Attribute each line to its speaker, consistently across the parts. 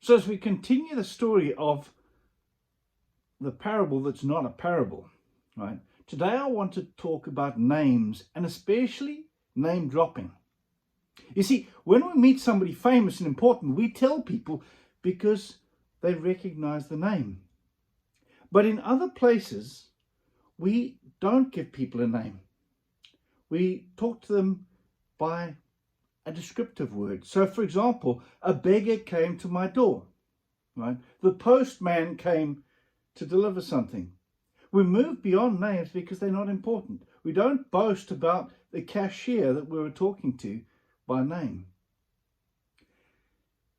Speaker 1: So as we continue the story of the parable that's not a parable, right? Today I want to talk about names, and especially name dropping. You see, when we meet somebody famous and important, we tell people because they recognize the name. But in other places, we don't give people a name. We talk to them by a descriptive word. So, for example, a beggar came to my door, right? The postman came to deliver something. We move beyond names because they're not important. We don't boast about the cashier that we were talking to by name.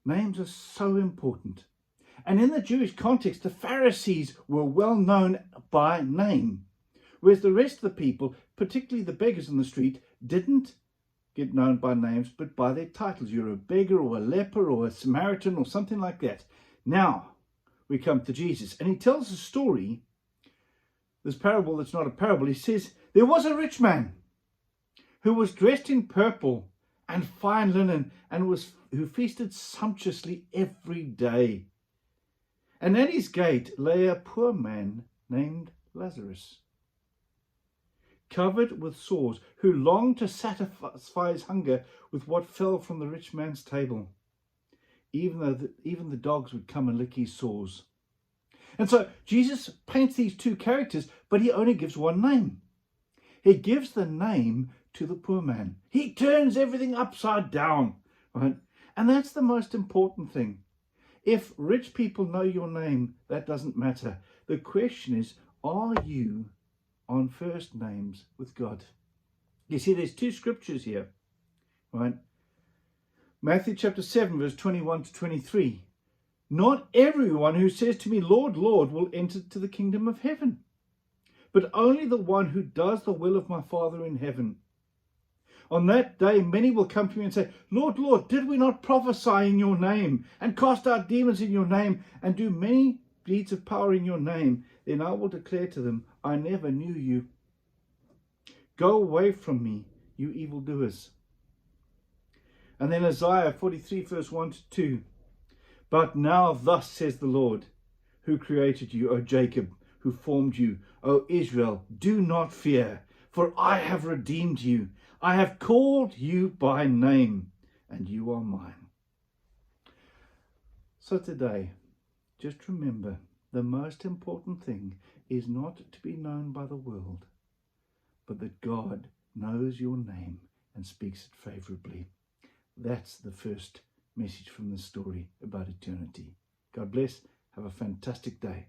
Speaker 1: Names are so important. And in the Jewish context, the Pharisees were well known by name, whereas the rest of the people, particularly the beggars on the street, didn't get known by names, but by their titles. You're a beggar or a leper or a Samaritan or something like that. Now we come to Jesus, and he tells a story, this parable that's not a parable. He says, there was a rich man who was dressed in purple and fine linen, and who feasted sumptuously every day. And at his gate lay a poor man named Lazarus, covered with sores, who longed to satisfy his hunger with what fell from the rich man's table, even the dogs would come and lick his sores. And so Jesus paints these two characters, but he only gives one name. He gives the name to the poor man. He turns everything upside down, right? And that's the most important thing. If rich people know your name, that doesn't matter. The question is, are you on first names with God? You see, there's two scriptures here, right? Matthew chapter 7, verse 21 to 23. Not everyone who says to me, Lord, Lord, will enter to the kingdom of heaven, but only the one who does the will of my Father in heaven. On that day, many will come to me and say, Lord, Lord, did we not prophesy in your name, and cast out demons in your name, and do many deeds of power in your name? Then I will declare to them, I never knew you. Go away from me, you evildoers. And then Isaiah 43, verse 1 to 2. But now thus says the Lord, who created you, O Jacob, who formed you, O Israel, do not fear, for I have redeemed you. I have called you by name, and you are mine. So today, just remember, the most important thing is not to be known by the world, but that God knows your name and speaks it favorably. That's the first message from the story about eternity. God bless. Have a fantastic day.